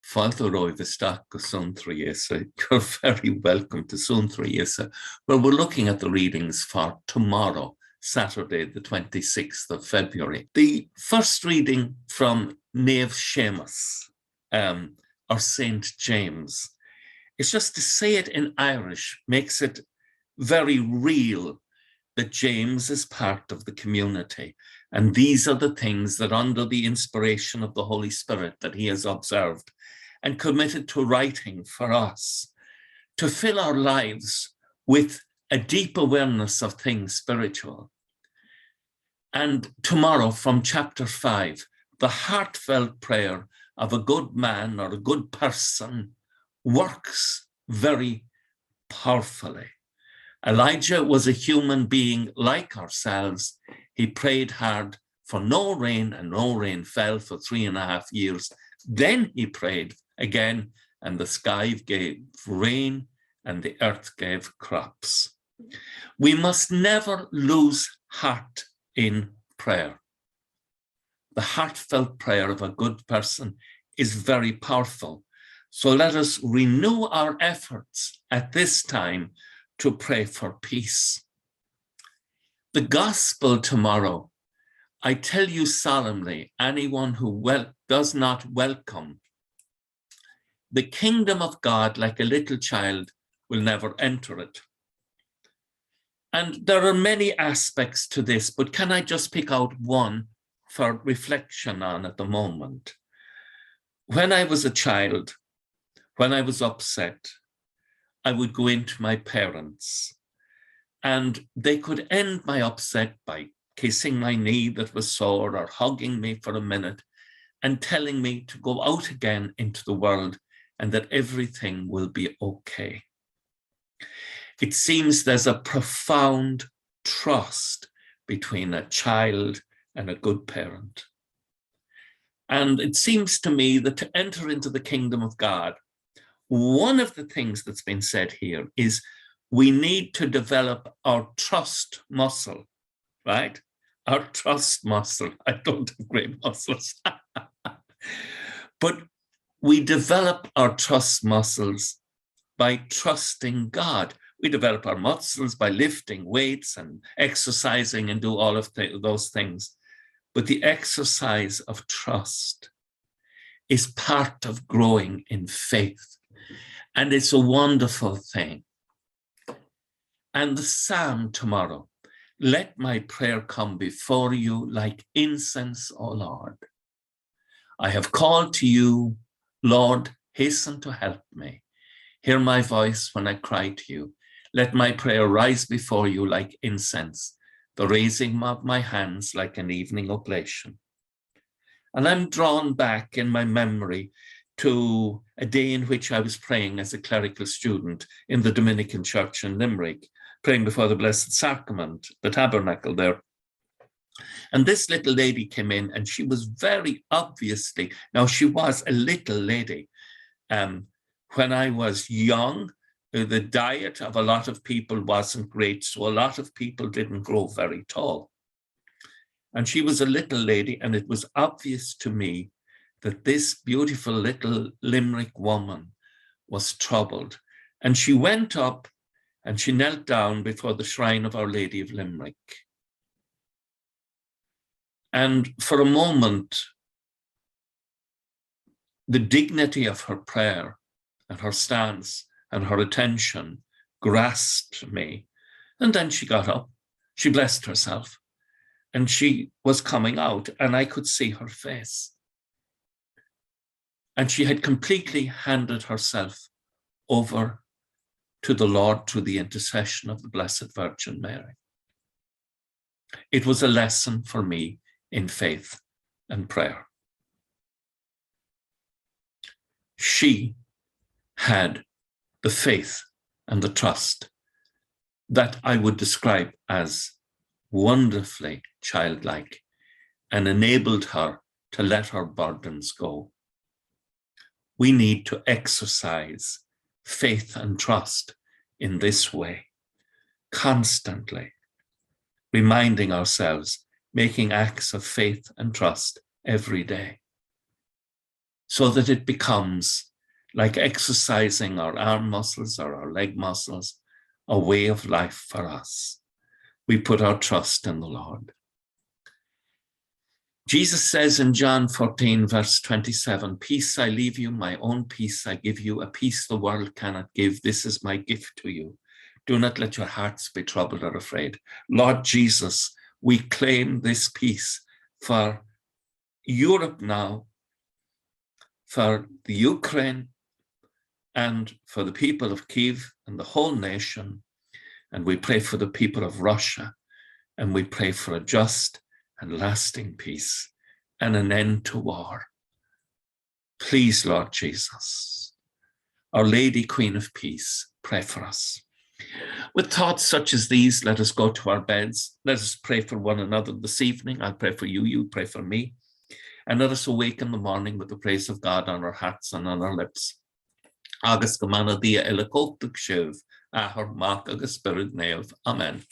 Folklore Vistak Suantraí Íosa. You're very welcome to Suantraí Íosa, where we're looking at the readings for tomorrow, Saturday, the 26th of February. The first reading from Nave Seamus, or St. James. It's just to say it in Irish makes it very real that James is part of the community. And these are the things that under the inspiration of the Holy Spirit that he has observed and committed to writing for us, to fill our lives with a deep awareness of things spiritual. And tomorrow from chapter 5, the heartfelt prayer of a good man or a good person works very powerfully. Elijah was a human being like ourselves. He prayed hard for no rain, and no rain fell for 3.5 years. Then he prayed again, and the sky gave rain and the earth gave crops. We must never lose heart in prayer. The heartfelt prayer of a good person is very powerful. So let us renew our efforts at this time to pray for peace. The gospel tomorrow, I tell you solemnly, anyone who does not welcome the kingdom of God like a little child will never enter it. And there are many aspects to this, but can I just pick out one for reflection on at the moment? When I was a child, when I was upset, I would go into my parents and they could end my upset by kissing my knee that was sore or hugging me for a minute and telling me to go out again into the world and that everything will be okay. It seems there's a profound trust between a child and a good parent. And it seems to me that to enter into the kingdom of God, one of the things that's been said here is we need to develop our trust muscle, right? Our trust muscle. I don't have great muscles. But we develop our trust muscles by trusting God. We develop our muscles by lifting weights and exercising and do all of those things. But the exercise of trust is part of growing in faith. And it's a wonderful thing. And the psalm tomorrow, let my prayer come before you like incense, O Lord. I have called to you, Lord, hasten to help me. Hear my voice when I cry to you. Let my prayer rise before you like incense, the raising of my hands like an evening oblation. And I'm drawn back in my memory to a day in which I was praying as a clerical student in the Dominican church in Limerick, praying before the Blessed Sacrament, the tabernacle there. And this little lady came in and she was very obviously, now she was a little lady. When I was young, the diet of a lot of people wasn't great, so a lot of people didn't grow very tall. And she was a little lady, and it was obvious to me that this beautiful little Limerick woman was troubled. And she went up and she knelt down before the shrine of Our Lady of Limerick. And for a moment, the dignity of her prayer and her stance and her attention grasped me. And then she got up, she blessed herself, and she was coming out, and I could see her face. And she had completely handed herself over to the Lord through the intercession of the Blessed Virgin Mary. It was a lesson for me in faith and prayer. She had the faith and the trust that I would describe as wonderfully childlike and enabled her to let her burdens go. We need to exercise faith and trust in this way, constantly reminding ourselves, making acts of faith and trust every day. so that it becomes like exercising our arm muscles or our leg muscles, a way of life for us. We put our trust in the Lord. Jesus says in John 14, verse 27, "Peace I leave you, my own peace I give you, a peace the world cannot give. This is my gift to you. Do not let your hearts be troubled or afraid." Lord Jesus, we claim this peace for Europe now, for the Ukraine, and for the people of Kyiv and the whole nation. And we pray for the people of Russia, and we pray for a just and lasting peace and an end to war. Please, Lord Jesus, Our Lady, Queen of Peace, pray for us. With thoughts such as these, let us go to our beds. Let us pray for one another this evening. I'll pray for you, you pray for me. And let us awake in the morning with the praise of God on our hearts and on our lips. Agus go mana dia ila cótach sibh, ahar mach agus spirit neamh. Amen.